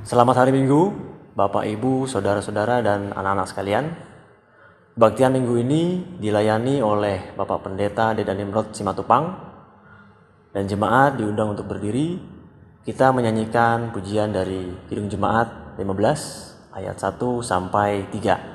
Selamat hari Minggu, Bapak, Ibu, Saudara-saudara, dan anak-anak sekalian. Kebaktian Minggu ini dilayani oleh Bapak Pendeta Dedan Nimrod Simatupang, dan jemaat diundang untuk berdiri. Kita menyanyikan pujian dari Kidung Jemaat 15 ayat 1 sampai 3.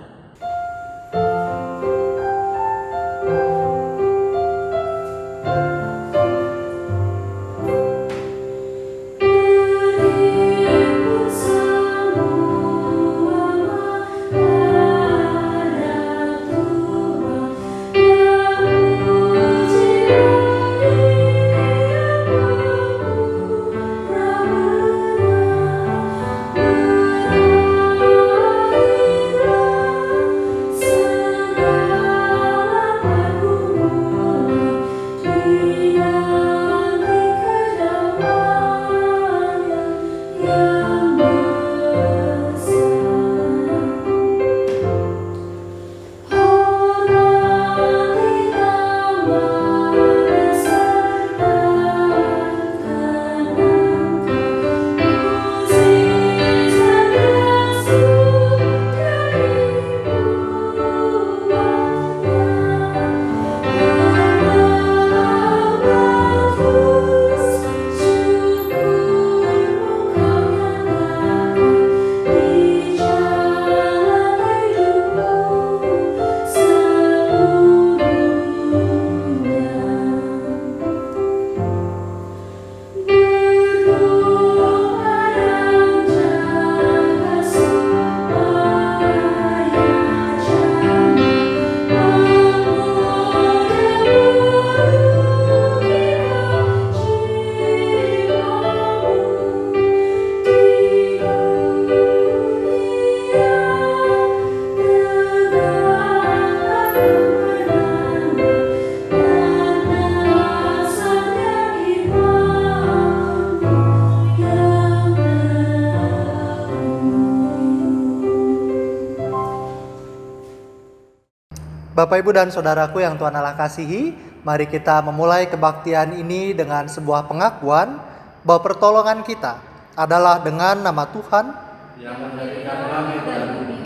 Bapak, Ibu, dan Saudaraku yang Tuhan Allah kasihi, mari kita memulai kebaktian ini dengan sebuah pengakuan bahwa pertolongan kita adalah dengan nama Tuhan yang menjadikan langit dan bumi,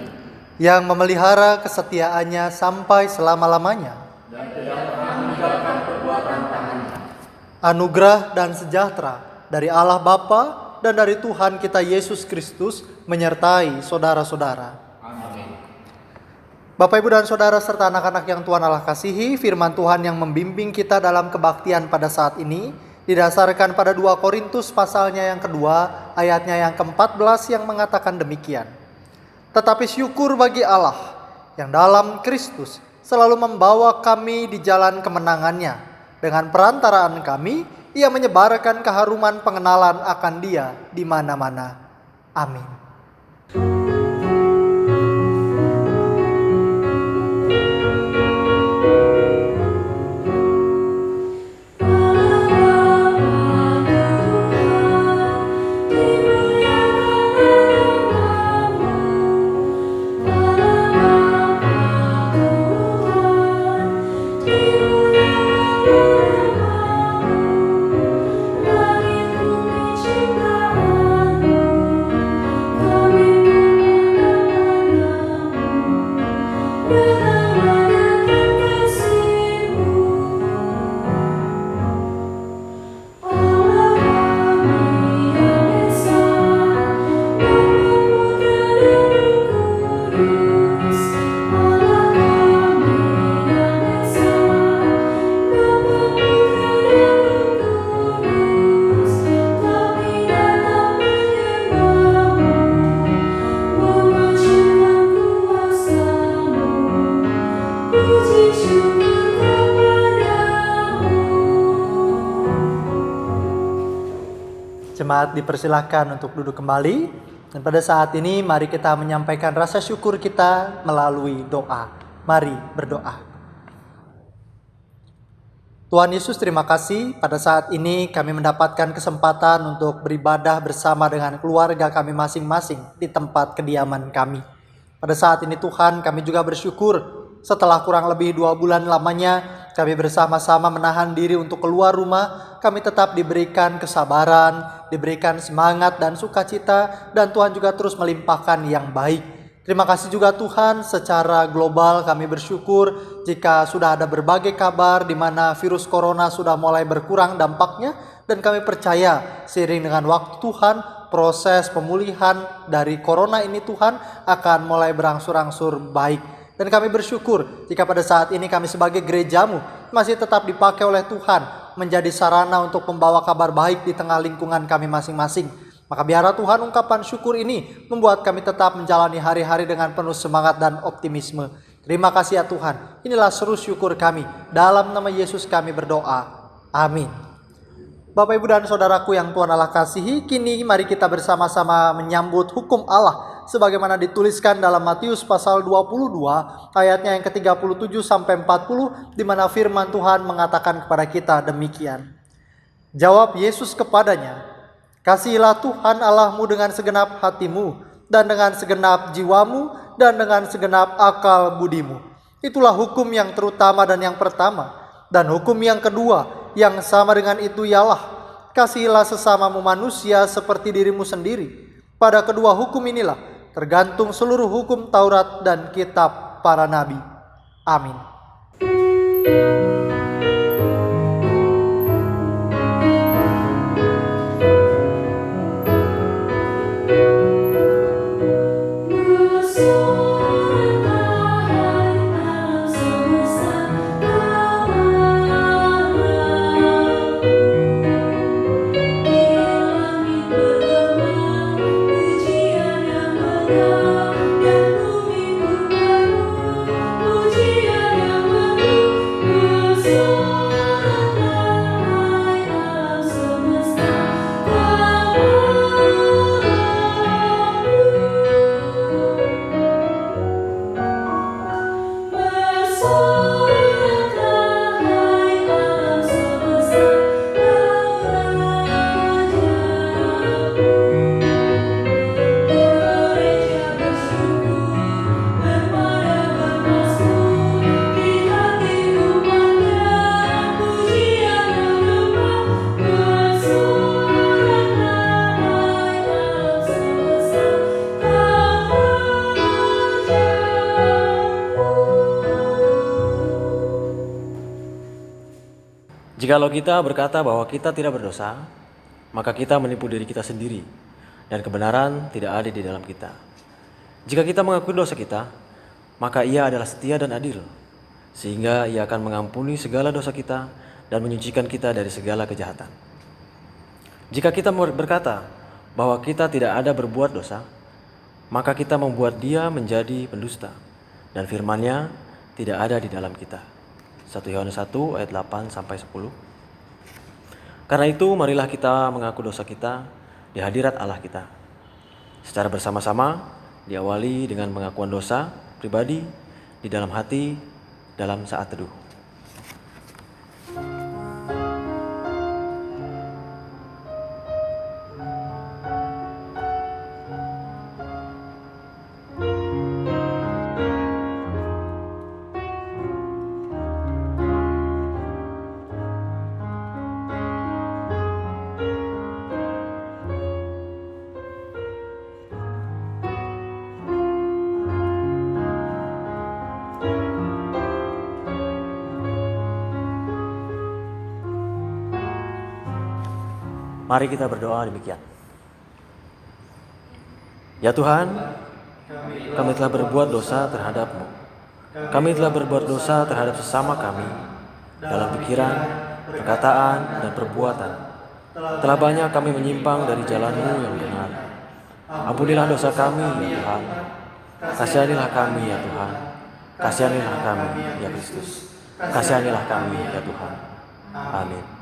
yang memelihara kesetiaannya sampai selama-lamanya. dan tidak pernah meninggalkan perbuatan tangannya. Anugerah dan sejahtera dari Allah Bapa dan dari Tuhan kita Yesus Kristus menyertai saudara-saudara. Amin. Bapak, Ibu, dan Saudara serta anak-anak yang Tuhan Allah kasihi, firman Tuhan yang membimbing kita dalam kebaktian pada saat ini didasarkan pada 2 Korintus pasalnya yang kedua, ayatnya yang ke-14 yang mengatakan demikian. Tetapi syukur bagi Allah yang dalam Kristus selalu membawa kami di jalan kemenangannya. Dengan perantaraan kami, Ia menyebarkan keharuman pengenalan akan Dia di mana-mana. Amin. Jemaat dipersilahkan untuk duduk kembali. Dan pada saat ini mari kita menyampaikan rasa syukur kita melalui doa. Mari berdoa. Tuhan Yesus, terima kasih pada saat ini kami mendapatkan kesempatan untuk beribadah bersama dengan keluarga kami masing-masing di tempat kediaman kami. Pada saat ini Tuhan, kami juga bersyukur setelah kurang lebih 2 bulan lamanya kami bersama-sama menahan diri untuk keluar rumah, kami tetap diberikan kesabaran, diberikan semangat dan sukacita, dan Tuhan juga terus melimpahkan yang baik. Terima kasih juga Tuhan, secara global kami bersyukur jika sudah ada berbagai kabar di mana virus corona sudah mulai berkurang dampaknya, dan kami percaya seiring dengan waktu Tuhan, proses pemulihan dari corona ini Tuhan akan mulai berangsur-angsur baik. Dan kami bersyukur jika pada saat ini kami sebagai gerejamu masih tetap dipakai oleh Tuhan menjadi sarana untuk membawa kabar baik di tengah lingkungan kami masing-masing. Maka biarlah Tuhan ungkapan syukur ini membuat kami tetap menjalani hari-hari dengan penuh semangat dan optimisme. Terima kasih ya Tuhan. Inilah seru syukur kami. Dalam nama Yesus kami berdoa. Amin. Bapak, Ibu, dan Saudaraku yang Tuhan Allah kasihi, kini mari kita bersama-sama menyambut hukum Allah sebagaimana dituliskan dalam Matius pasal 22 ayatnya yang ke-37 sampai 40, di mana firman Tuhan mengatakan kepada kita demikian. Jawab Yesus kepadanya, "Kasihilah Tuhan Allahmu dengan segenap hatimu dan dengan segenap jiwamu dan dengan segenap akal budimu." Itulah hukum yang terutama dan yang pertama. Dan hukum yang kedua yang sama dengan itu ialah, kasihilah sesamamu manusia seperti dirimu sendiri. Pada kedua hukum inilah tergantung seluruh hukum Taurat dan kitab para nabi. Amin. Jikalau kita berkata bahwa kita tidak berdosa, maka kita menipu diri kita sendiri, dan kebenaran tidak ada di dalam kita. Jika kita mengakui dosa kita, maka Ia adalah setia dan adil, sehingga Ia akan mengampuni segala dosa kita dan menyucikan kita dari segala kejahatan. Jika kita berkata bahwa kita tidak ada berbuat dosa, maka kita membuat Dia menjadi pendusta, dan firman-Nya tidak ada di dalam kita. 1 Yohanes 1 ayat 8 sampai 10. Karena itu marilah kita mengaku dosa kita di hadirat Allah kita, secara bersama-sama, diawali dengan pengakuan dosa pribadi di dalam hati dalam saat teduh. Mari kita berdoa demikian. Ya Tuhan, kami telah berbuat dosa terhadap-Mu. Kami telah berbuat dosa terhadap sesama kami dalam pikiran, perkataan, dan perbuatan. Telah banyak kami menyimpang dari jalan-Mu yang benar. Ampunilah dosa kami, ya Tuhan. Kasihanilah kami, ya Tuhan. Kasihanilah kami, ya Kristus. Kasihanilah kami, ya Tuhan. Amin.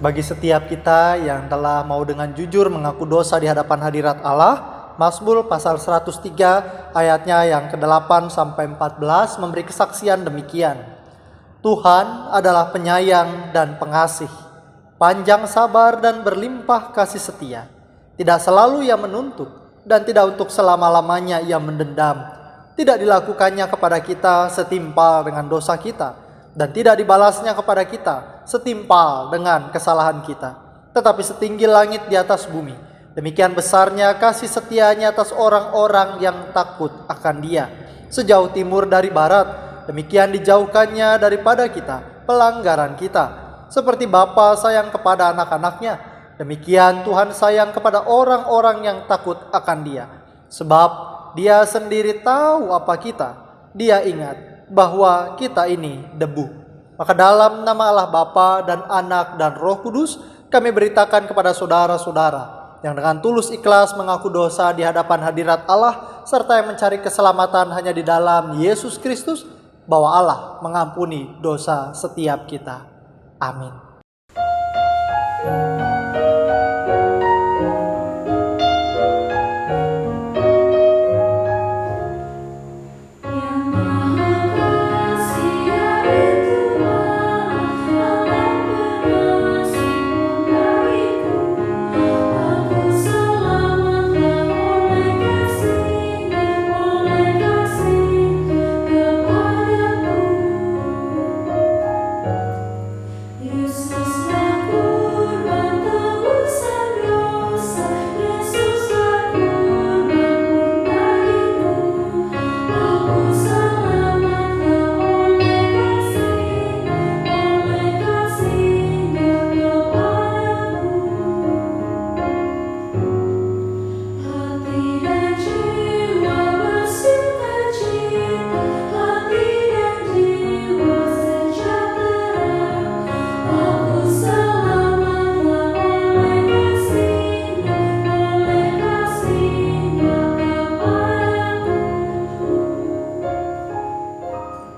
Bagi setiap kita yang telah mau dengan jujur mengaku dosa di hadapan hadirat Allah, Mazmur pasal 103 ayatnya yang ke-8 sampai 14 memberi kesaksian demikian. Tuhan adalah penyayang dan pengasih, panjang sabar dan berlimpah kasih setia. Tidak selalu ia menuntut dan tidak untuk selama-lamanya ia mendendam. Tidak dilakukannya kepada kita setimpal dengan dosa kita, dan tidak dibalasnya kepada kita setimpal dengan kesalahan kita. Tetapi setinggi langit di atas bumi, demikian besarnya kasih setianya atas orang-orang yang takut akan Dia. Sejauh timur dari barat, demikian dijauhkannya daripada kita pelanggaran kita. Seperti Bapa sayang kepada anak-anaknya, demikian Tuhan sayang kepada orang-orang yang takut akan Dia. Sebab Dia sendiri tahu apa kita. Dia ingat bahwa kita ini debu. Maka dalam nama Allah Bapa dan Anak dan Roh Kudus, kami beritakan kepada saudara-saudara yang dengan tulus ikhlas mengaku dosa di hadapan hadirat Allah, serta yang mencari keselamatan hanya di dalam Yesus Kristus, bahwa Allah mengampuni dosa setiap kita. Amin.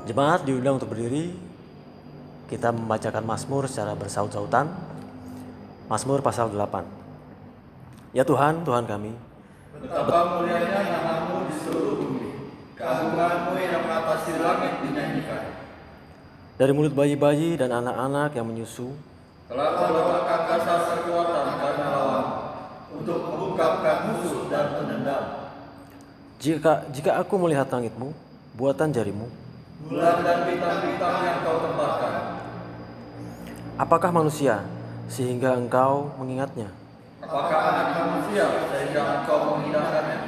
Jemaat diundang untuk berdiri. Kita membacakan Mazmur secara bersaut-sautan. Mazmur pasal 8. Ya Tuhan, Tuhan kami, Betapa mulianya namamu di seluruh bumi, keagunganmu yang mengatasi langit dinyanyikan. dari mulut bayi-bayi dan anak-anak yang menyusu, Telah kau letakkan dasar kekuatan karena lawan, untuk membungkamkan musuh dan pendendam. jika aku melihat langitmu, buatan jarimu, Bulan dan bintang-bintang yang kau tempatkan. apakah manusia sehingga engkau mengingatnya? Apakah anak manusia sehingga engkau mengindahkannya?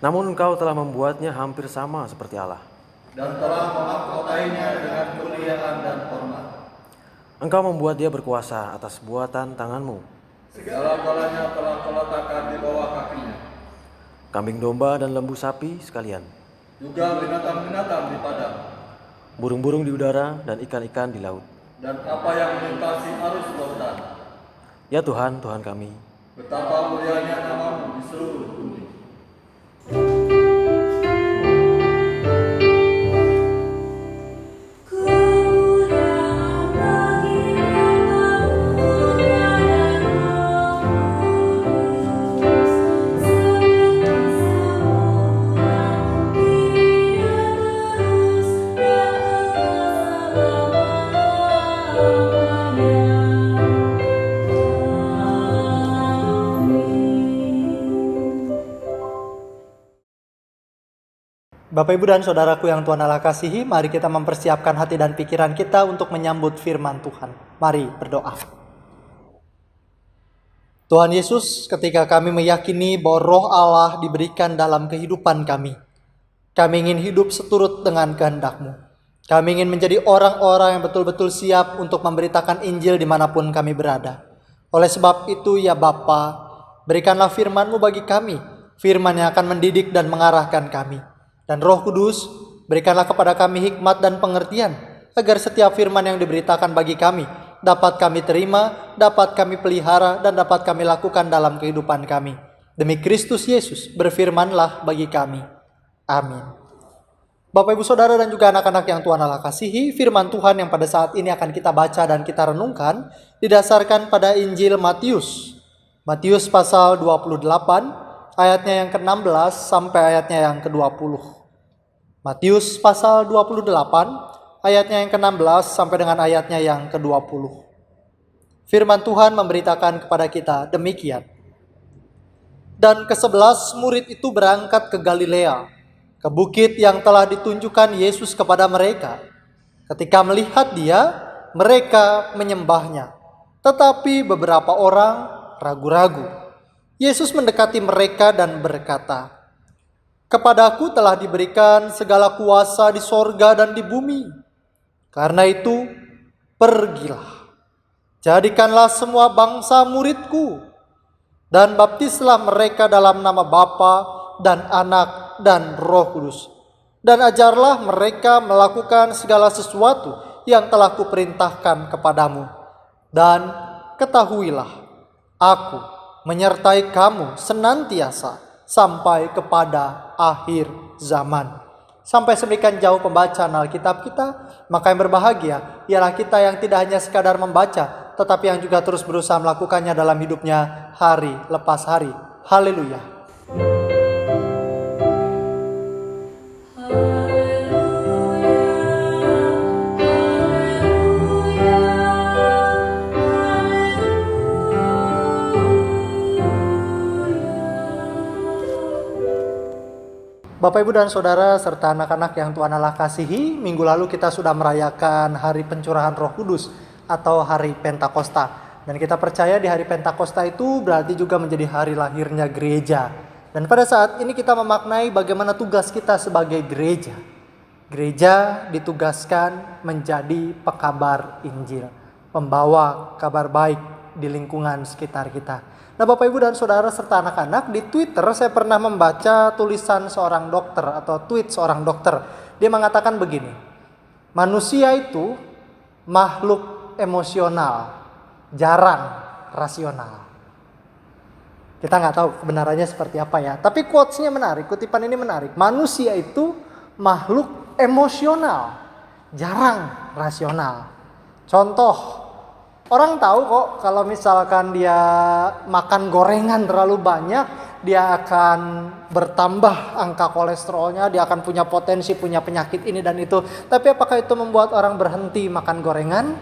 Namun engkau telah membuatnya hampir sama seperti Allah. Dan telah memahkotainya dengan kemuliaan dan hormat. Engkau membuat dia berkuasa atas buatan tanganmu. Segala-galanya telah kau letakkan di bawah kakinya. Kambing domba dan lembu sapi sekalian, Juga binatang-binatang di padang, burung-burung di udara dan ikan-ikan di laut. dan apa yang melintasi arus lautan. Ya Tuhan, Tuhan kami, Betapa mulianya namamu di seluruh bumi. Bapak, Ibu, dan Saudaraku yang Tuhan Allah kasihi, mari kita mempersiapkan hati dan pikiran kita untuk menyambut firman Tuhan. Mari berdoa. Tuhan Yesus, ketika kami meyakini bahwa Roh Allah diberikan dalam kehidupan kami ingin hidup seturut dengan kehendak-Mu. Kami ingin menjadi orang-orang yang betul-betul siap untuk memberitakan Injil dimanapun kami berada. Oleh sebab itu, ya Bapa, berikanlah firman-Mu bagi kami, firman yang akan mendidik dan mengarahkan kami. Dan Roh Kudus, berikanlah kepada kami hikmat dan pengertian, agar setiap firman yang diberitakan bagi kami dapat kami terima, dapat kami pelihara, dan dapat kami lakukan dalam kehidupan kami. Demi Kristus Yesus, berfirmanlah bagi kami. Amin. Bapak Ibu Saudara dan juga anak-anak yang Tuhan Allah kasihi, firman Tuhan yang pada saat ini akan kita baca dan kita renungkan didasarkan pada Injil Matius. Matius pasal 28 ayatnya yang ke-16 sampai ayatnya yang ke-20. Matius pasal 28 ayatnya yang ke-16 sampai dengan ayatnya yang ke-20. Firman Tuhan memberitakan kepada kita demikian. Dan ke-11 murid itu berangkat ke Galilea, ke bukit yang telah ditunjukkan Yesus kepada mereka. Ketika melihat dia, mereka menyembahnya. Tetapi beberapa orang ragu-ragu. Yesus mendekati mereka dan berkata, "Kepadaku telah diberikan segala kuasa di sorga dan di bumi. Karena itu, pergilah. Jadikanlah semua bangsa muridku, dan baptislah mereka dalam nama Bapa dan Anak dan Roh Kudus. Dan ajarlah mereka melakukan segala sesuatu yang telah kuperintahkan kepadamu. Dan ketahuilah, aku menyertai kamu senantiasa sampai kepada akhir zaman." Sampai sedemikian jauh pembacaan Alkitab kita, maka yang berbahagia ialah kita yang tidak hanya sekadar membaca, tetapi yang juga terus berusaha melakukannya dalam hidupnya hari lepas hari. Haleluya. Bapak, Ibu, dan Saudara, serta anak-anak yang Tuhan Allah kasihi, minggu lalu kita sudah merayakan Hari Pencurahan Roh Kudus atau Hari Pentakosta. Dan kita percaya di Hari Pentakosta itu berarti juga menjadi hari lahirnya gereja. Dan pada saat ini kita memaknai bagaimana tugas kita sebagai gereja. Gereja ditugaskan menjadi pekabar Injil, pembawa kabar baik di lingkungan sekitar kita. Nah, Bapak, Ibu, dan Saudara serta anak-anak, di Twitter saya pernah membaca tulisan seorang dokter atau tweet seorang dokter. Dia mengatakan begini, manusia itu makhluk emosional, jarang rasional. Kita nggak tahu kebenarannya seperti apa ya, tapi quotes-nya menarik, kutipan ini menarik. Manusia itu makhluk emosional, jarang rasional. Contoh, orang tahu kok kalau misalkan dia makan gorengan terlalu banyak, dia akan bertambah angka kolesterolnya, dia akan punya potensi, punya penyakit ini dan itu. Tapi apakah itu membuat orang berhenti makan gorengan?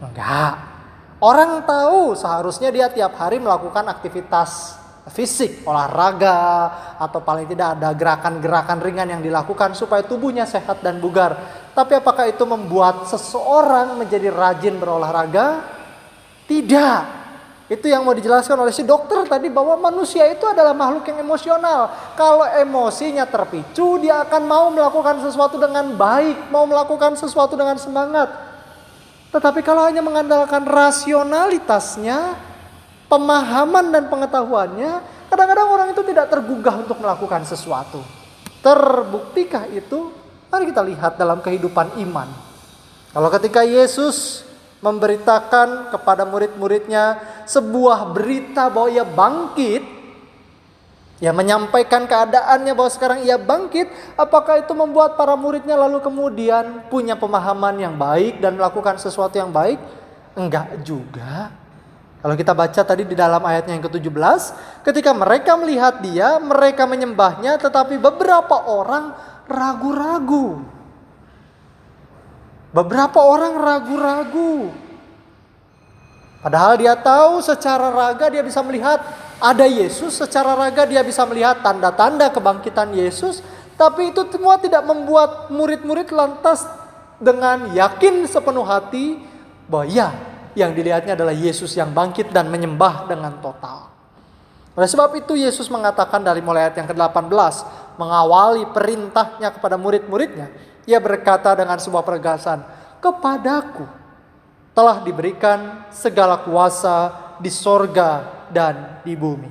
Enggak. Orang tahu seharusnya dia tiap hari melakukan aktivitas fisik, olahraga, atau paling tidak ada gerakan-gerakan ringan yang dilakukan supaya tubuhnya sehat dan bugar. Tapi apakah itu membuat seseorang menjadi rajin berolahraga? Tidak. Itu yang mau dijelaskan oleh si dokter tadi, bahwa manusia itu adalah makhluk yang emosional. Kalau emosinya terpicu, dia akan mau melakukan sesuatu dengan baik, mau melakukan sesuatu dengan semangat. Tetapi kalau hanya mengandalkan rasionalitasnya, pemahaman dan pengetahuannya, kadang-kadang orang itu tidak tergugah untuk melakukan sesuatu. Terbuktikah itu? Mari kita lihat dalam kehidupan iman. Kalau ketika Yesus memberitakan kepada murid-muridnya sebuah berita bahwa ia bangkit, ia menyampaikan keadaannya bahwa sekarang ia bangkit, apakah itu membuat para muridnya lalu kemudian punya pemahaman yang baik dan melakukan sesuatu yang baik? Enggak juga. Kalau kita baca tadi di dalam ayatnya yang ke-17, ketika mereka melihat dia, mereka menyembahnya, tetapi beberapa orang ragu-ragu. Beberapa orang ragu-ragu. Padahal dia tahu secara raga dia bisa melihat ada Yesus, secara raga dia bisa melihat tanda-tanda kebangkitan Yesus. Tapi itu semua tidak membuat murid-murid lantas dengan yakin sepenuh hati bahwa ya, yang dilihatnya adalah Yesus yang bangkit dan menyembah dengan total. Oleh sebab itu Yesus mengatakan dari mulai ayat yang ke-18, mengawali perintahnya kepada murid-muridnya. Ia berkata dengan sebuah penegasan, "Kepadaku telah diberikan segala kuasa di sorga dan di bumi."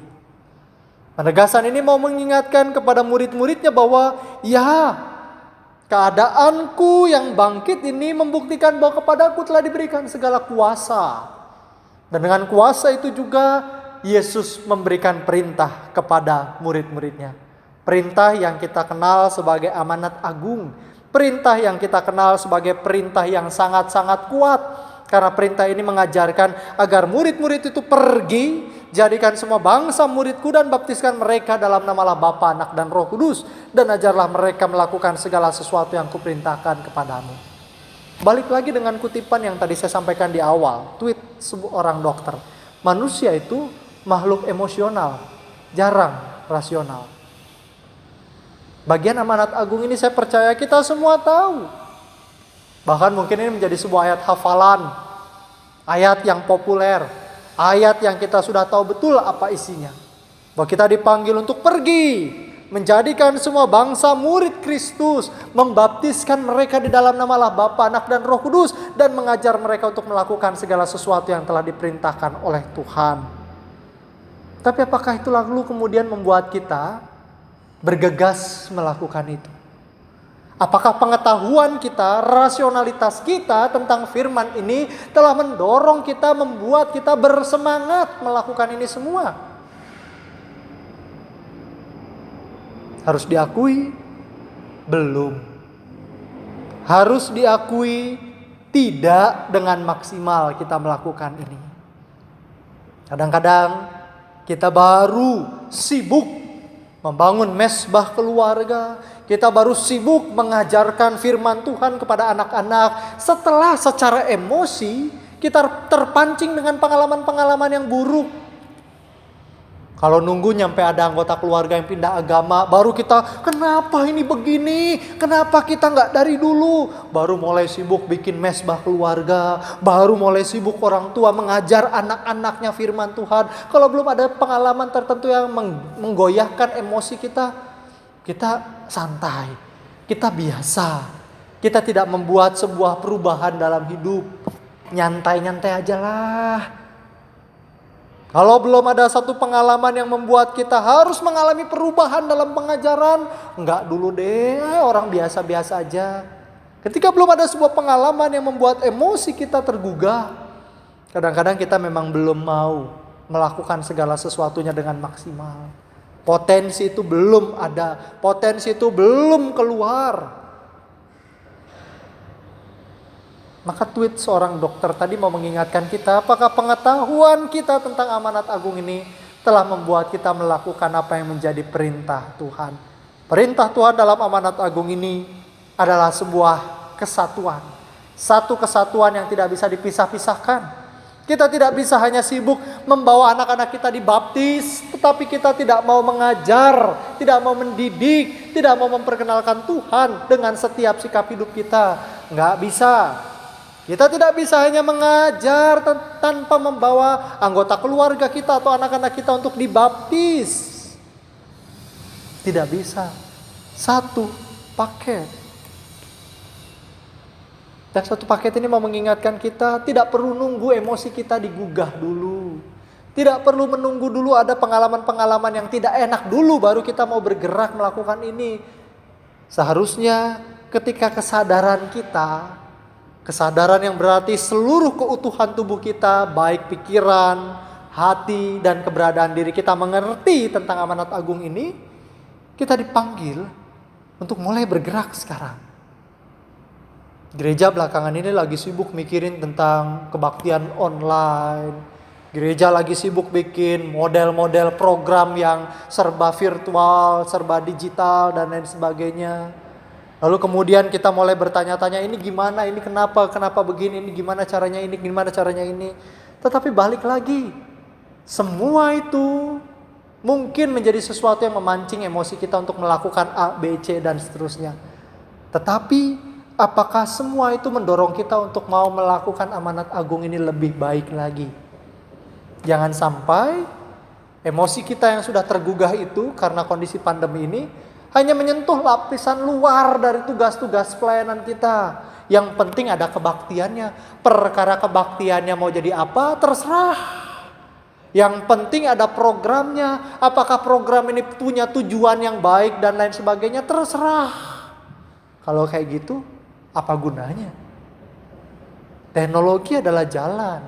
Penegasan ini mau mengingatkan kepada murid-muridnya bahwa ya, keadaanku yang bangkit ini membuktikan bahwa kepadaku telah diberikan segala kuasa. Dan dengan kuasa itu juga Yesus memberikan perintah kepada murid-muridnya. Perintah yang kita kenal sebagai amanat agung. Perintah yang kita kenal sebagai perintah yang sangat-sangat kuat. Karena perintah ini mengajarkan agar murid-murid itu pergi, jadikan semua bangsa muridku dan baptiskan mereka dalam nama Allah Bapa, Anak, dan Roh Kudus. Dan ajarlah mereka melakukan segala sesuatu yang kuperintahkan kepadamu. Balik lagi dengan kutipan yang tadi saya sampaikan di awal, tweet seorang dokter. Manusia itu makhluk emosional, jarang rasional. Bagian amanat agung ini saya percaya kita semua tahu. Bahkan mungkin ini menjadi sebuah ayat hafalan. Ayat yang populer. Ayat yang kita sudah tahu betul apa isinya. Bahwa kita dipanggil untuk pergi. Menjadikan semua bangsa murid Kristus. Membaptiskan mereka di dalam nama Allah Bapa, Anak, dan Roh Kudus. Dan mengajar mereka untuk melakukan segala sesuatu yang telah diperintahkan oleh Tuhan. Tapi apakah itu lalu kemudian membuat kita bergegas melakukan itu? Apakah pengetahuan kita, rasionalitas kita tentang firman ini telah mendorong kita, membuat kita bersemangat melakukan ini semua? Harus diakui, belum. Harus diakui, tidak dengan maksimal kita melakukan ini. Kadang-kadang kita baru sibuk membangun mesbah keluarga. Kita baru sibuk mengajarkan firman Tuhan kepada anak-anak. Setelah secara emosi kita terpancing dengan pengalaman-pengalaman yang buruk. Kalau nunggu nyampe ada anggota keluarga yang pindah agama, baru kita, kenapa ini begini? Kenapa kita nggak dari dulu? Baru mulai sibuk bikin mesbah keluarga. Baru mulai sibuk orang tua mengajar anak-anaknya firman Tuhan. Kalau belum ada pengalaman tertentu yang menggoyahkan emosi kita, kita santai, kita biasa. Kita tidak membuat sebuah perubahan dalam hidup. Nyantai-nyantai aja lah. Kalau belum ada satu pengalaman yang membuat kita harus mengalami perubahan dalam pengajaran, enggak dulu deh, orang biasa-biasa aja. Ketika belum ada sebuah pengalaman yang membuat emosi kita tergugah, kadang-kadang kita memang belum mau melakukan segala sesuatunya dengan maksimal. Potensi itu belum ada, potensi itu belum keluar. Maka tweet seorang dokter tadi mau mengingatkan kita, apakah pengetahuan kita tentang amanat agung ini telah membuat kita melakukan apa yang menjadi perintah Tuhan. Perintah Tuhan dalam amanat agung ini adalah sebuah kesatuan. Satu kesatuan yang tidak bisa dipisah-pisahkan. Kita tidak bisa hanya sibuk membawa anak-anak kita dibaptis, tetapi kita tidak mau mengajar, tidak mau mendidik, tidak mau memperkenalkan Tuhan dengan setiap sikap hidup kita. Nggak bisa. Kita tidak bisa hanya mengajar tanpa membawa anggota keluarga kita atau anak-anak kita untuk dibaptis. Tidak bisa. Satu paket. Dan satu paket ini mau mengingatkan kita tidak perlu nunggu emosi kita digugah dulu. Tidak perlu menunggu dulu ada pengalaman-pengalaman yang tidak enak dulu baru kita mau bergerak melakukan ini. Seharusnya ketika kesadaran kita, kesadaran yang berarti seluruh keutuhan tubuh kita, baik pikiran, hati, dan keberadaan diri kita mengerti tentang amanat agung ini, kita dipanggil untuk mulai bergerak sekarang. Gereja belakangan ini lagi sibuk mikirin tentang kebaktian online. Gereja lagi sibuk bikin model-model program yang serba virtual, serba digital, dan lain sebagainya. Lalu kemudian kita mulai bertanya-tanya, ini gimana, ini kenapa begini, ini gimana caranya ini. Tetapi balik lagi, semua itu mungkin menjadi sesuatu yang memancing emosi kita untuk melakukan A, B, C, dan seterusnya. Tetapi apakah semua itu mendorong kita untuk mau melakukan amanat agung ini lebih baik lagi? Jangan sampai emosi kita yang sudah tergugah itu karena kondisi pandemi ini hanya menyentuh lapisan luar dari tugas-tugas pelayanan kita. Yang penting ada kebaktiannya. Perkara kebaktiannya mau jadi apa, terserah. Yang penting ada programnya. Apakah program ini punya tujuan yang baik dan lain sebagainya, terserah. Kalau kayak gitu, apa gunanya? Teknologi adalah jalan.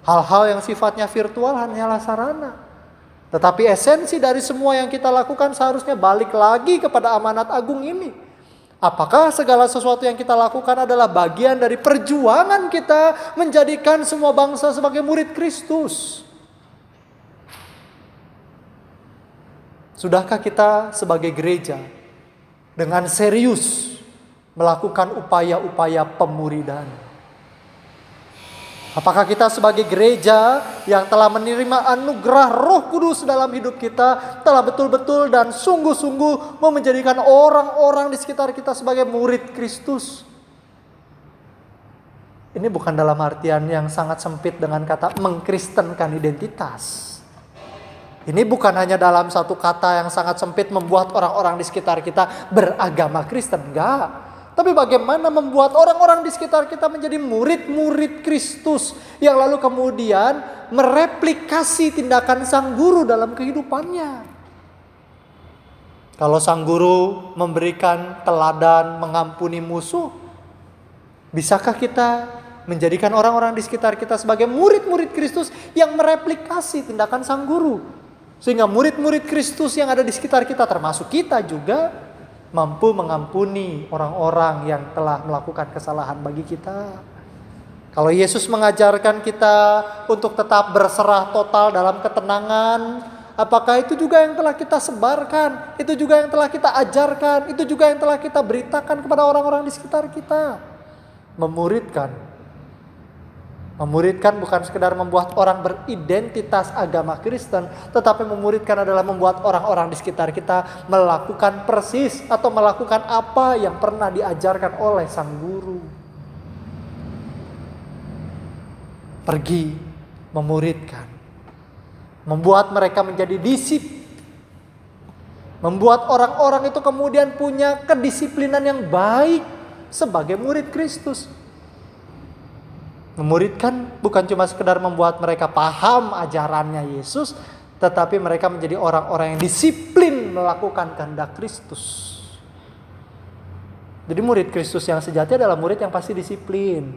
Hal-hal yang sifatnya virtual hanyalah sarana. Tetapi esensi dari semua yang kita lakukan seharusnya balik lagi kepada amanat agung ini. Apakah segala sesuatu yang kita lakukan adalah bagian dari perjuangan kita menjadikan semua bangsa sebagai murid Kristus? Sudahkah kita sebagai gereja dengan serius melakukan upaya-upaya pemuridan? Apakah kita sebagai gereja yang telah menerima anugerah Roh Kudus dalam hidup kita telah betul-betul dan sungguh-sungguh mau menjadikan orang-orang di sekitar kita sebagai murid Kristus? Ini bukan dalam artian yang sangat sempit dengan kata mengkristenkan identitas. Ini bukan hanya dalam satu kata yang sangat sempit membuat orang-orang di sekitar kita beragama Kristen, enggak. Tapi bagaimana membuat orang-orang di sekitar kita menjadi murid-murid Kristus yang lalu kemudian mereplikasi tindakan sang guru dalam kehidupannya. Kalau sang guru memberikan teladan mengampuni musuh, bisakah kita menjadikan orang-orang di sekitar kita sebagai murid-murid Kristus yang mereplikasi tindakan sang guru? Sehingga murid-murid Kristus yang ada di sekitar kita, termasuk kita juga, mampu mengampuni orang-orang yang telah melakukan kesalahan bagi kita. Kalau Yesus mengajarkan kita untuk tetap berserah total dalam ketenangan, apakah itu juga yang telah kita sebarkan? Itu juga yang telah kita ajarkan? Itu juga yang telah kita beritakan kepada orang-orang di sekitar kita? Memuridkan bukan sekedar membuat orang beridentitas agama Kristen, tetapi memuridkan adalah membuat orang-orang di sekitar kita melakukan persis atau melakukan apa yang pernah diajarkan oleh sang guru. Pergi memuridkan, membuat mereka menjadi disiplin, membuat orang-orang itu kemudian punya kedisiplinan yang baik sebagai murid Kristus. Memuridkan bukan cuma sekedar membuat mereka paham ajarannya Yesus, tetapi mereka menjadi orang-orang yang disiplin melakukan kehendak Kristus. Jadi murid Kristus yang sejati adalah murid yang pasti disiplin.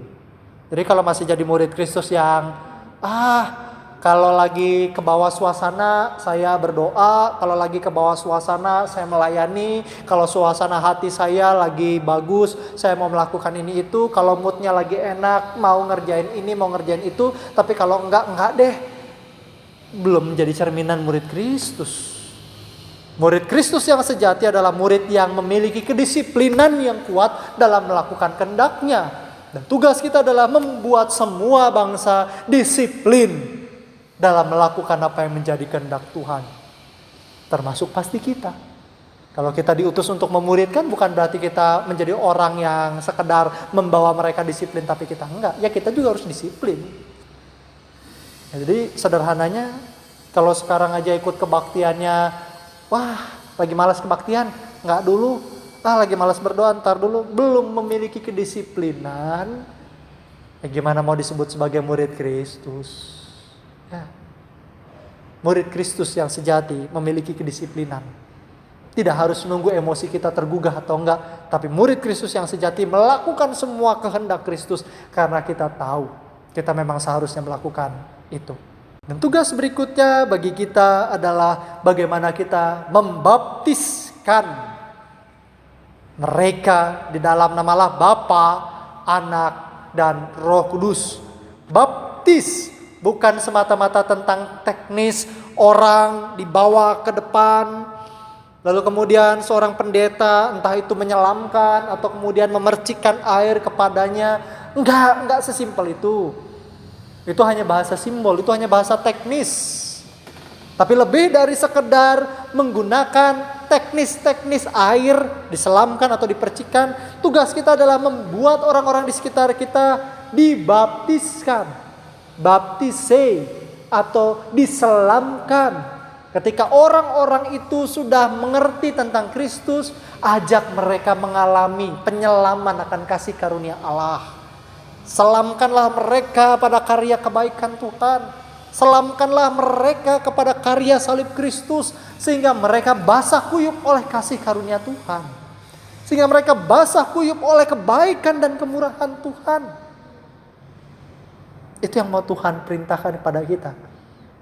Jadi kalau masih jadi murid Kristus yang kalau lagi ke bawah suasana saya berdoa, kalau lagi ke bawah suasana saya melayani, kalau suasana hati saya lagi bagus saya mau melakukan ini itu, kalau moodnya lagi enak mau ngerjain ini mau ngerjain itu, tapi kalau enggak deh. Belum menjadi cerminan murid Kristus. Murid Kristus yang sejati adalah murid yang memiliki kedisiplinan yang kuat dalam melakukan kehendaknya. Dan tugas kita adalah membuat semua bangsa disiplin dalam melakukan apa yang menjadi kehendak Tuhan. Termasuk pasti kita. Kalau kita diutus untuk memuridkan bukan berarti kita menjadi orang yang sekedar membawa mereka disiplin tapi kita enggak. Ya kita juga harus disiplin. Ya, jadi sederhananya kalau sekarang aja ikut kebaktiannya, lagi malas kebaktian, enggak dulu. Lagi malas berdoa, ntar dulu. Belum memiliki kedisiplinan. Ya gimana mau disebut sebagai murid Kristus? Ya. Murid Kristus yang sejati memiliki kedisiplinan. Tidak harus menunggu emosi kita tergugah atau enggak, tapi murid Kristus yang sejati melakukan semua kehendak Kristus karena kita tahu kita memang seharusnya melakukan itu. Dan tugas berikutnya bagi kita adalah bagaimana kita membaptiskan mereka di dalam namalah Bapa, Anak, dan Roh Kudus. Baptis bukan semata-mata tentang teknis, orang dibawa ke depan, lalu kemudian seorang pendeta entah itu menyelamkan atau kemudian memercikkan air kepadanya. Enggak sesimpel itu. Itu hanya bahasa simbol, itu hanya bahasa teknis. Tapi lebih dari sekedar menggunakan teknis-teknis air diselamkan atau dipercikkan, tugas kita adalah membuat orang-orang di sekitar kita dibaptiskan. Baptise atau diselamkan. Ketika orang-orang itu sudah mengerti tentang Kristus, ajak mereka mengalami penyelaman akan kasih karunia Allah. Selamkanlah mereka pada karya kebaikan Tuhan. Selamkanlah mereka kepada karya salib Kristus, sehingga mereka basah kuyup oleh kasih karunia Tuhan. Sehingga mereka basah kuyup oleh kebaikan dan kemurahan Tuhan. Itu yang mau Tuhan perintahkan kepada kita.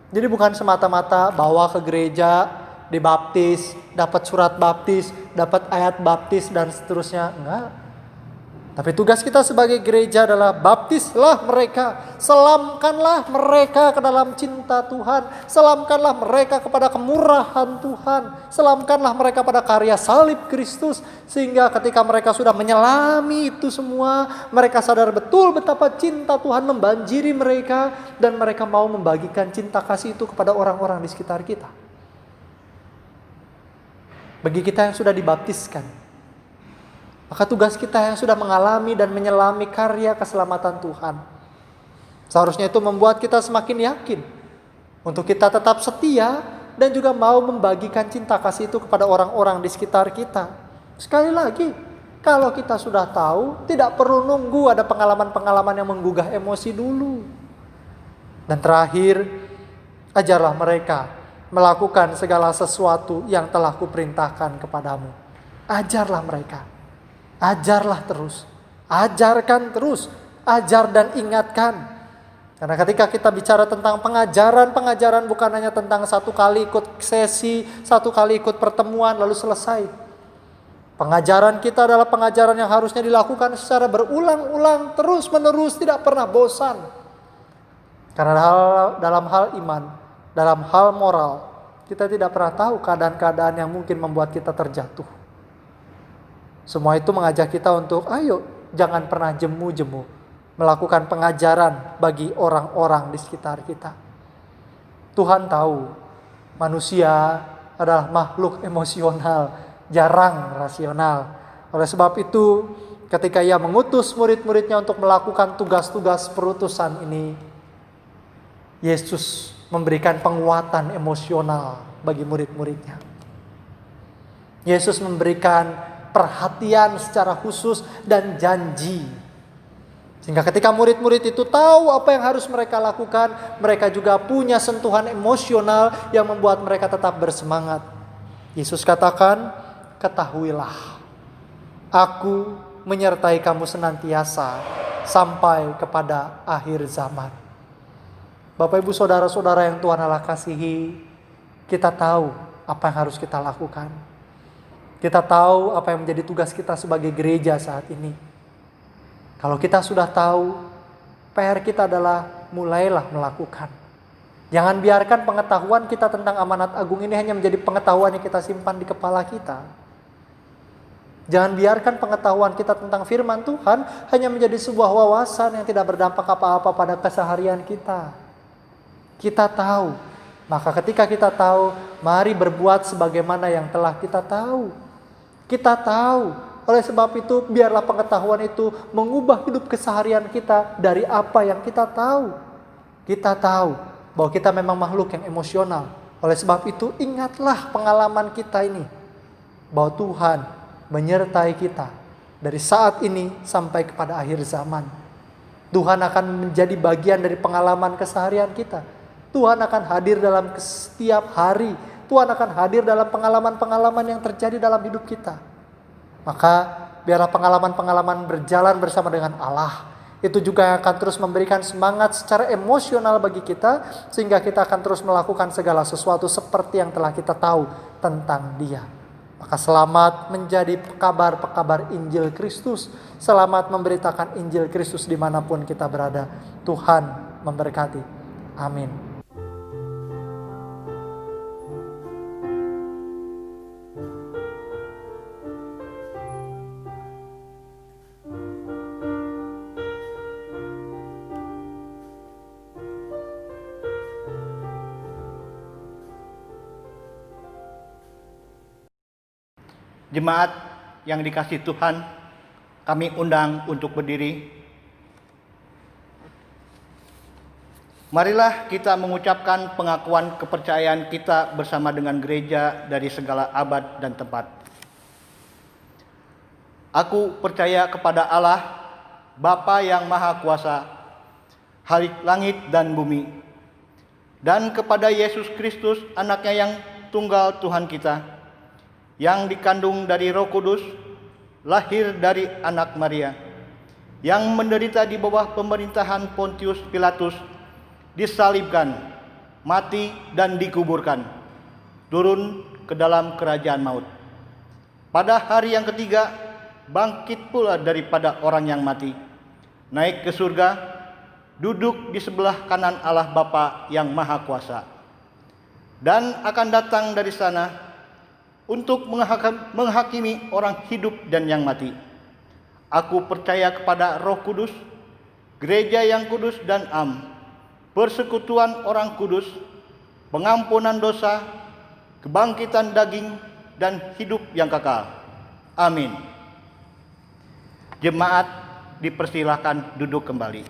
Jadi bukan semata-mata bawa ke gereja, dibaptis, dapat surat baptis, dapat ayat baptis dan seterusnya. Enggak. Tapi tugas kita sebagai gereja adalah baptislah mereka, selamkanlah mereka ke dalam cinta Tuhan, selamkanlah mereka kepada kemurahan Tuhan, selamkanlah mereka pada karya salib Kristus, sehingga ketika mereka sudah menyelami itu semua, mereka sadar betul betapa cinta Tuhan membanjiri mereka dan mereka mau membagikan cinta kasih itu kepada orang-orang di sekitar kita. Bagi kita yang sudah dibaptiskan, maka tugas kita yang sudah mengalami dan menyelami karya keselamatan Tuhan, seharusnya itu membuat kita semakin yakin untuk kita tetap setia dan juga mau membagikan cinta kasih itu kepada orang-orang di sekitar kita. Sekali lagi, kalau kita sudah tahu, tidak perlu nunggu ada pengalaman-pengalaman yang menggugah emosi dulu. Dan terakhir, ajarlah mereka melakukan segala sesuatu yang telah kuperintahkan kepadamu. Ajarlah mereka. Ajarlah terus, ajarkan terus, ajar dan ingatkan. Karena ketika kita bicara tentang pengajaran bukan hanya tentang satu kali ikut sesi, satu kali ikut pertemuan lalu selesai. Pengajaran kita adalah pengajaran yang harusnya dilakukan secara berulang-ulang, terus menerus, tidak pernah bosan. Karena dalam hal iman, dalam hal moral, kita tidak pernah tahu keadaan-keadaan yang mungkin membuat kita terjatuh. Semua itu mengajak kita untuk ayo jangan pernah jemu-jemu melakukan pengajaran bagi orang-orang di sekitar kita. Tuhan tahu manusia adalah makhluk emosional, jarang rasional. Oleh sebab itu ketika Ia mengutus murid-muridnya untuk melakukan tugas-tugas perutusan ini, Yesus memberikan penguatan emosional bagi murid-muridnya. Yesus memberikan perhatian secara khusus dan janji. Sehingga ketika murid-murid itu tahu apa yang harus mereka lakukan, mereka juga punya sentuhan emosional yang membuat mereka tetap bersemangat. Yesus katakan, ketahuilah, aku menyertai kamu senantiasa sampai kepada akhir zaman. Bapak Ibu Saudara-saudara yang Tuhan Allah kasihi, kita tahu apa yang harus kita lakukan. Kita tahu apa yang menjadi tugas kita sebagai gereja saat ini. Kalau kita sudah tahu, PR kita adalah mulailah melakukan. Jangan biarkan pengetahuan kita tentang amanat agung ini hanya menjadi pengetahuan yang kita simpan di kepala kita. Jangan biarkan pengetahuan kita tentang firman Tuhan hanya menjadi sebuah wawasan yang tidak berdampak apa-apa pada keseharian kita. Kita tahu, maka ketika kita tahu, mari berbuat sebagaimana yang telah kita tahu. Kita tahu, oleh sebab itu biarlah pengetahuan itu mengubah hidup keseharian kita dari apa yang kita tahu. Kita tahu bahwa kita memang makhluk yang emosional. Oleh sebab itu ingatlah pengalaman kita ini, bahwa Tuhan menyertai kita dari saat ini sampai kepada akhir zaman. Tuhan akan menjadi bagian dari pengalaman keseharian kita. Tuhan akan hadir dalam setiap hari. Tuhan akan hadir dalam pengalaman-pengalaman yang terjadi dalam hidup kita. Maka biarlah pengalaman-pengalaman berjalan bersama dengan Allah. Itu juga yang akan terus memberikan semangat secara emosional bagi kita. Sehingga kita akan terus melakukan segala sesuatu seperti yang telah kita tahu tentang Dia. Maka selamat menjadi pekabar-pekabar Injil Kristus. Selamat memberitakan Injil Kristus dimanapun kita berada. Tuhan memberkati. Amin. Jemaat yang dikasihi Tuhan, kami undang untuk berdiri. Marilah kita mengucapkan pengakuan kepercayaan kita bersama dengan gereja dari segala abad dan tempat. Aku percaya kepada Allah, Bapa yang Maha Kuasa, Khalik langit dan bumi, dan kepada Yesus Kristus, Anaknya yang tunggal Tuhan kita, yang dikandung dari Roh Kudus, lahir dari anak Maria, yang menderita di bawah pemerintahan Pontius Pilatus, disalibkan, mati dan dikuburkan, turun ke dalam kerajaan maut. Pada hari yang ketiga, bangkit pula daripada orang yang mati, naik ke surga, duduk di sebelah kanan Allah Bapa yang Maha Kuasa, dan akan datang dari sana untuk menghakimi orang hidup dan yang mati. Aku percaya kepada Roh Kudus, gereja yang kudus dan am, persekutuan orang kudus, pengampunan dosa, kebangkitan daging, dan hidup yang kekal. Amin. Jemaat dipersilahkan duduk kembali.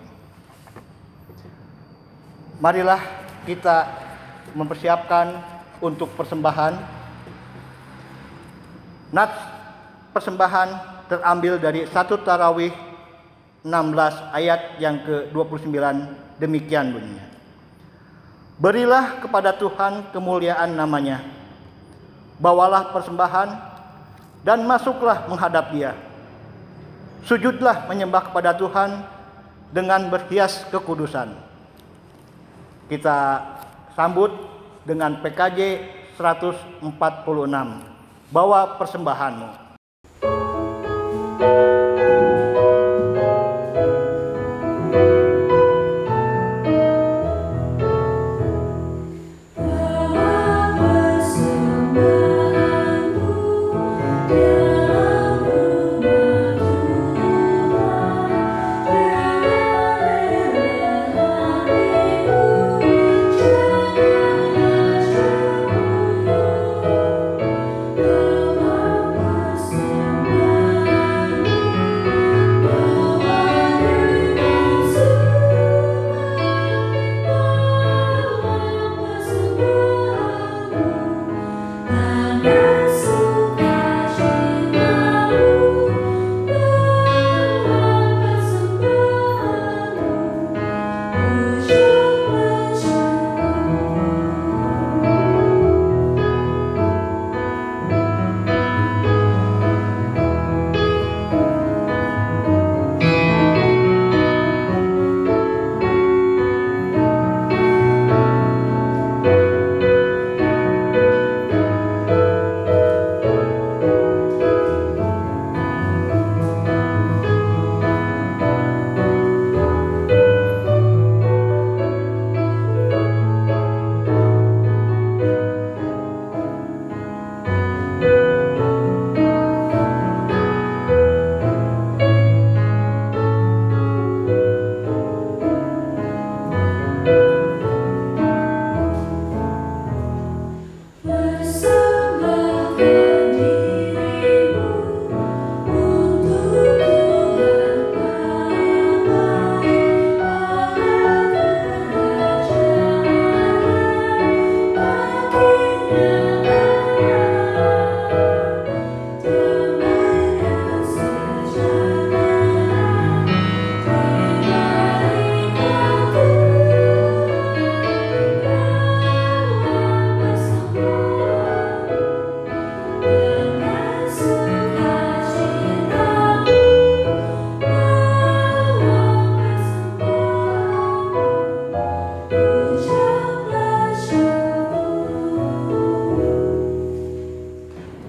Marilah kita mempersiapkan untuk persembahan. Nats persembahan terambil dari 1 Tarawih 16 ayat yang ke-29, demikian bunyinya. Berilah kepada Tuhan kemuliaan namanya, bawalah persembahan dan masuklah menghadap Dia. Sujudlah menyembah kepada Tuhan dengan berhias kekudusan. Kita sambut dengan PKJ 146. Bawa persembahanmu.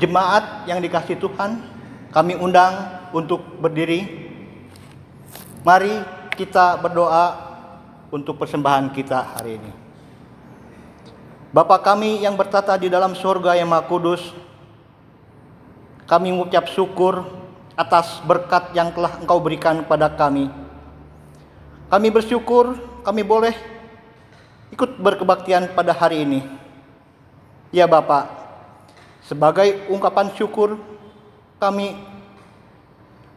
Jemaat yang dikasihi Tuhan, kami undang untuk berdiri. Mari kita berdoa untuk persembahan kita hari ini. Bapa kami yang bertata di dalam surga yang Maha Kudus, kami mengucap syukur atas berkat yang telah Engkau berikan kepada kami. Kami bersyukur kami boleh ikut berkebaktian pada hari ini. Ya Bapa, sebagai ungkapan syukur kami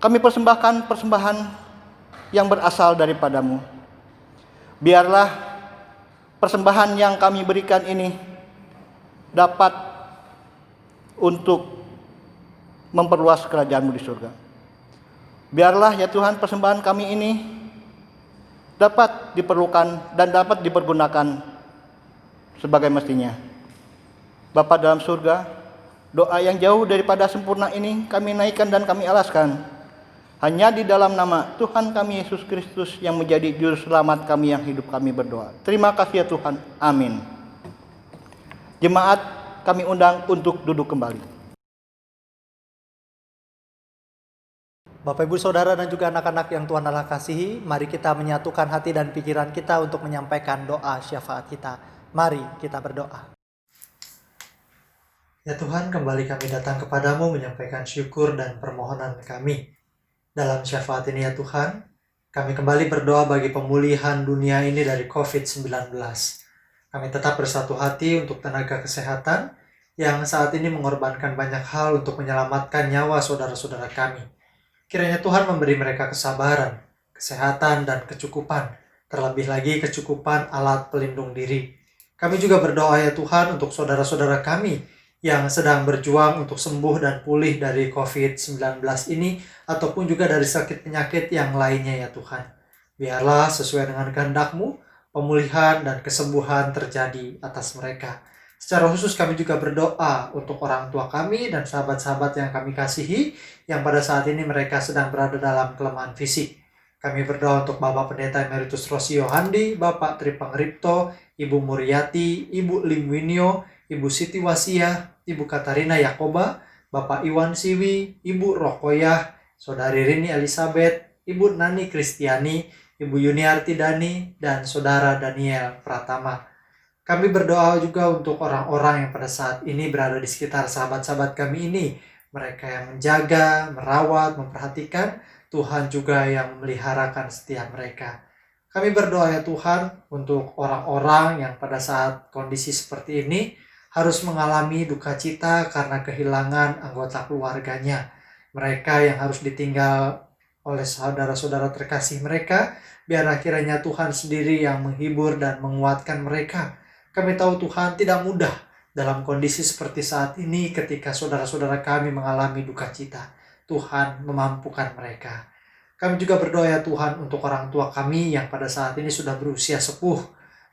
persembahkan persembahan yang berasal daripadamu. Biarlah persembahan yang kami berikan ini dapat untuk memperluas kerajaan-Mu di surga. Biarlah ya Tuhan persembahan kami ini dapat diperlukan dan dapat dipergunakan sebagai mestinya. Bapa dalam surga, doa yang jauh daripada sempurna ini kami naikkan dan kami alaskan hanya di dalam nama Tuhan kami Yesus Kristus yang menjadi juru selamat kami yang hidup kami berdoa. Terima kasih ya Tuhan. Amin. Jemaat kami undang untuk duduk kembali. Bapak Ibu Saudara dan juga anak-anak yang Tuhan Allah kasihi, mari kita menyatukan hati dan pikiran kita untuk menyampaikan doa syafaat kita. Mari kita berdoa. Ya Tuhan, kembali kami datang kepadamu menyampaikan syukur dan permohonan kami. Dalam syafaat ini ya Tuhan, kami kembali berdoa bagi pemulihan dunia ini dari COVID-19. Kami tetap bersatu hati untuk tenaga kesehatan yang saat ini mengorbankan banyak hal untuk menyelamatkan nyawa saudara-saudara kami. Kiranya Tuhan memberi mereka kesabaran, kesehatan, dan kecukupan. Terlebih lagi kecukupan alat pelindung diri. Kami juga berdoa ya Tuhan untuk saudara-saudara kami yang sedang berjuang untuk sembuh dan pulih dari COVID-19 ini, ataupun juga dari sakit penyakit yang lainnya ya Tuhan. Biarlah sesuai dengan kehendak-Mu, pemulihan dan kesembuhan terjadi atas mereka. Secara khusus kami juga berdoa untuk orang tua kami dan sahabat-sahabat yang kami kasihi, yang pada saat ini mereka sedang berada dalam kelemahan fisik. Kami berdoa untuk Bapak Pendeta Emeritus Rosio Handi, Bapak Tri Pangripto, Ibu Muriati, Ibu Limwinio, Ibu Siti Wasiah, Ibu Katarina Yakoba, Bapak Iwan Siwi, Ibu Rokoyah, Saudari Rini Elizabeth, Ibu Nani Kristiani, Ibu Yuniarti Dani, dan Saudara Daniel Pratama. Kami berdoa juga untuk orang-orang yang pada saat ini berada di sekitar sahabat-sahabat kami ini. Mereka yang menjaga, merawat, memperhatikan, Tuhan juga yang memeliharakan setiap mereka. Kami berdoa ya Tuhan untuk orang-orang yang pada saat kondisi seperti ini harus mengalami duka cita karena kehilangan anggota keluarganya. Mereka yang harus ditinggal oleh saudara-saudara terkasih mereka, biar akhirnya Tuhan sendiri yang menghibur dan menguatkan mereka. Kami tahu Tuhan tidak mudah dalam kondisi seperti saat ini ketika saudara-saudara kami mengalami duka cita. Tuhan memampukan mereka. Kami juga berdoa ya Tuhan untuk orang tua kami yang pada saat ini sudah berusia sepuh.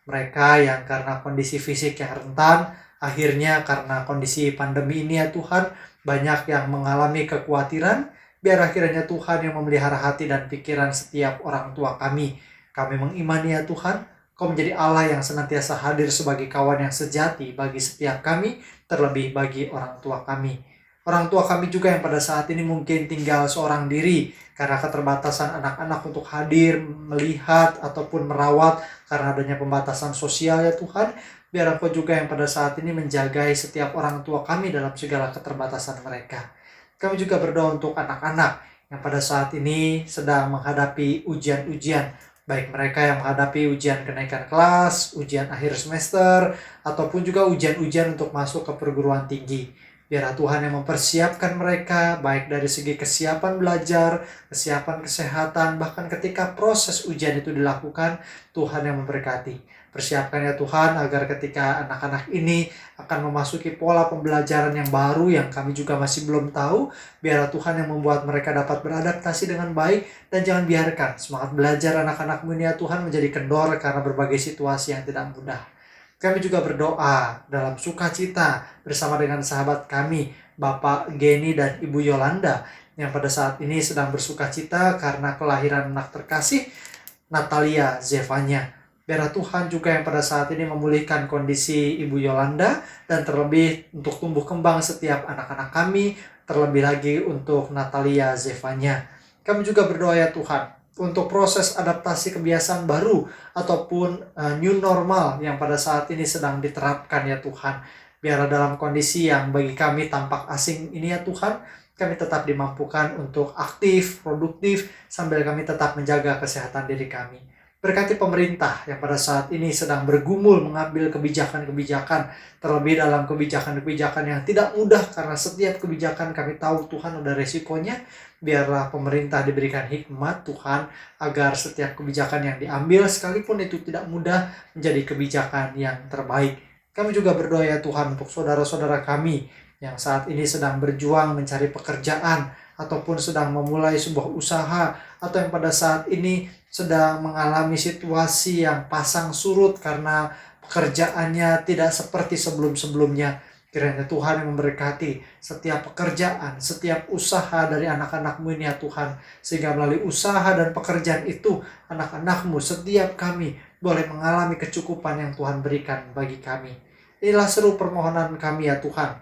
Mereka yang karena kondisi fisik yang rentan, akhirnya karena kondisi pandemi ini ya Tuhan, banyak yang mengalami kekhawatiran. Biar akhirnya Tuhan yang memelihara hati dan pikiran setiap orang tua kami. Kami mengimani ya Tuhan, Kau menjadi Allah yang senantiasa hadir sebagai kawan yang sejati bagi setiap kami, terlebih bagi orang tua kami. Orang tua kami juga yang pada saat ini mungkin tinggal seorang diri karena keterbatasan anak-anak untuk hadir, melihat, ataupun merawat karena adanya pembatasan sosial ya Tuhan. Biar Engkau juga yang pada saat ini menjagai setiap orang tua kami dalam segala keterbatasan mereka. Kami juga berdoa untuk anak-anak yang pada saat ini sedang menghadapi ujian-ujian. Baik mereka yang menghadapi ujian kenaikan kelas, ujian akhir semester, ataupun juga ujian-ujian untuk masuk ke perguruan tinggi. Biarlah Tuhan yang mempersiapkan mereka, baik dari segi kesiapan belajar, kesiapan kesehatan, bahkan ketika proses ujian itu dilakukan, Tuhan yang memberkati. Persiapkan ya Tuhan agar ketika anak-anak ini akan memasuki pola pembelajaran yang baru yang kami juga masih belum tahu, biarlah Tuhan yang membuat mereka dapat beradaptasi dengan baik dan jangan biarkan semangat belajar anak-anak-Mu ini ya Tuhan menjadi kendor karena berbagai situasi yang tidak mudah. Kami juga berdoa dalam sukacita bersama dengan sahabat kami, Bapak Geni dan Ibu Yolanda, yang pada saat ini sedang bersukacita karena kelahiran anak terkasih, Natalia Zevanya. Biarlah Tuhan juga yang pada saat ini memulihkan kondisi Ibu Yolanda, dan terlebih untuk tumbuh kembang setiap anak-anak kami, terlebih lagi untuk Natalia Zevanya. Kami juga berdoa ya Tuhan, untuk proses adaptasi kebiasaan baru ataupun new normal yang pada saat ini sedang diterapkan ya Tuhan. Biarlah dalam kondisi yang bagi kami tampak asing ini ya Tuhan, kami tetap dimampukan untuk aktif, produktif, sambil kami tetap menjaga kesehatan diri kami. Berkati pemerintah yang pada saat ini sedang bergumul mengambil kebijakan-kebijakan, terlebih dalam kebijakan-kebijakan yang tidak mudah karena setiap kebijakan kami tahu Tuhan ada resikonya. Biarlah pemerintah diberikan hikmat Tuhan agar setiap kebijakan yang diambil sekalipun itu tidak mudah menjadi kebijakan yang terbaik. Kami juga berdoa ya Tuhan untuk saudara-saudara kami yang saat ini sedang berjuang mencari pekerjaan ataupun sedang memulai sebuah usaha, atau yang pada saat ini sedang mengalami situasi yang pasang surut karena pekerjaannya tidak seperti sebelum-sebelumnya. Kiranya Tuhan yang memberkati setiap pekerjaan, setiap usaha dari anak-anak-Mu ini ya Tuhan. Sehingga melalui usaha dan pekerjaan itu, anak-anak-Mu, setiap kami boleh mengalami kecukupan yang Tuhan berikan bagi kami. Inilah seru permohonan kami ya Tuhan.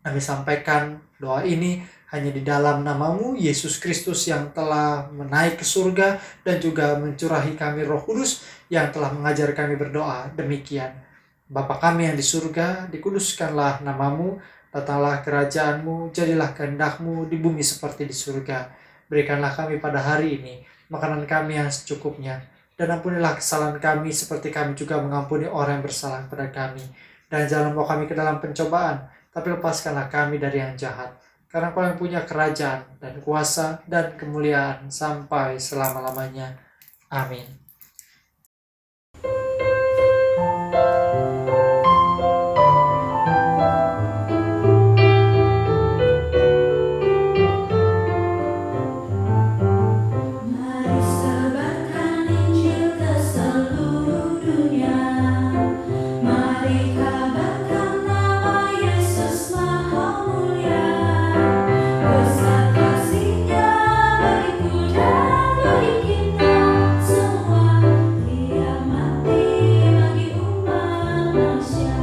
Kami sampaikan doa ini hanya di dalam nama-Mu, Yesus Kristus yang telah menaik ke surga dan juga mencurahi kami Roh Kudus yang telah mengajar kami berdoa demikian. Bapa kami yang di surga, dikuduskanlah nama-Mu, datanglah kerajaan-Mu, jadilah kehendak-Mu di bumi seperti di surga. Berikanlah kami pada hari ini makanan kami yang secukupnya, dan ampunilah kesalahan kami seperti kami juga mengampuni orang yang bersalah kepada kami. Dan jangan bawa kami ke dalam pencobaan, tapi lepaskanlah kami dari yang jahat. Karena Kau yang punya kerajaan dan kuasa dan kemuliaan sampai selama-lamanya. Amin. Mari sebarkan Injil ke seluruh dunia. Mari kabarkan nama Yesus Maha Mulia. Besar kasih-Nya bagiku dan bagi kita semua. Dia mati bagi umat manusia.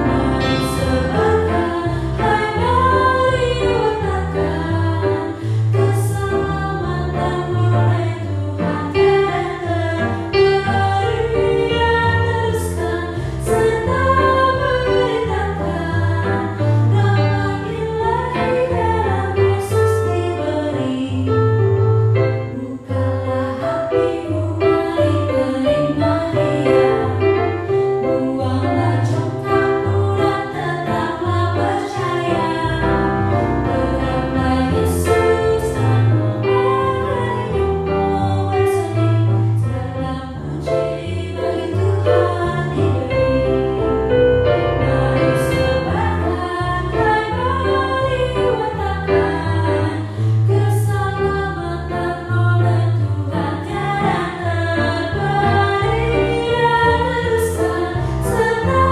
Mari sebarkan, hai mari wartakan keselamatan oleh Tuhan yang terberi. Teruskan serta beritakan rahmat ilahi dalam Yesus diberi. Bukalah hatimu, mari terima Dia. Buanglah congkakmu dan tetaplah percaya. Tegaplah Yesus dan mengakhiri hidupmu berseni. Segala puji bagi Tuhan diberi. Mari sebarkan, hai mari wartakan keselamatan oleh Tuhan yang terberi. Teruskan serta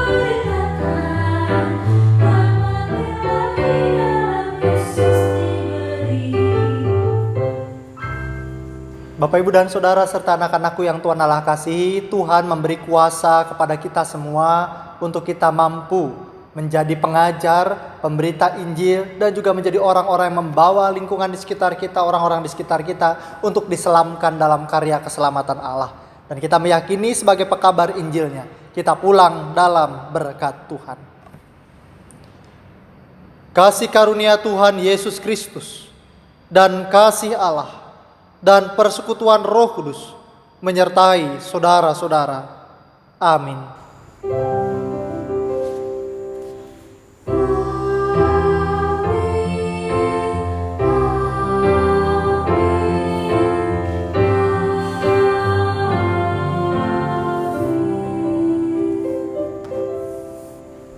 beritakan rahmat ilahi dalam Yesus diberi. Bapak, Ibu, dan Saudara serta anak-anakku yang Tuhan Allah kasihi, Tuhan memberi kuasa kepada kita semua untuk kita mampu menjadi pengajar, pemberita Injil, dan juga menjadi orang-orang yang membawa lingkungan di sekitar kita, orang-orang di sekitar kita untuk diselamkan dalam karya keselamatan Allah. Dan kita meyakini sebagai pekabar Injilnya, kita pulang dalam berkat Tuhan. Kasih karunia Tuhan Yesus Kristus dan kasih Allah dan persekutuan Roh Kudus menyertai saudara-saudara. Amin.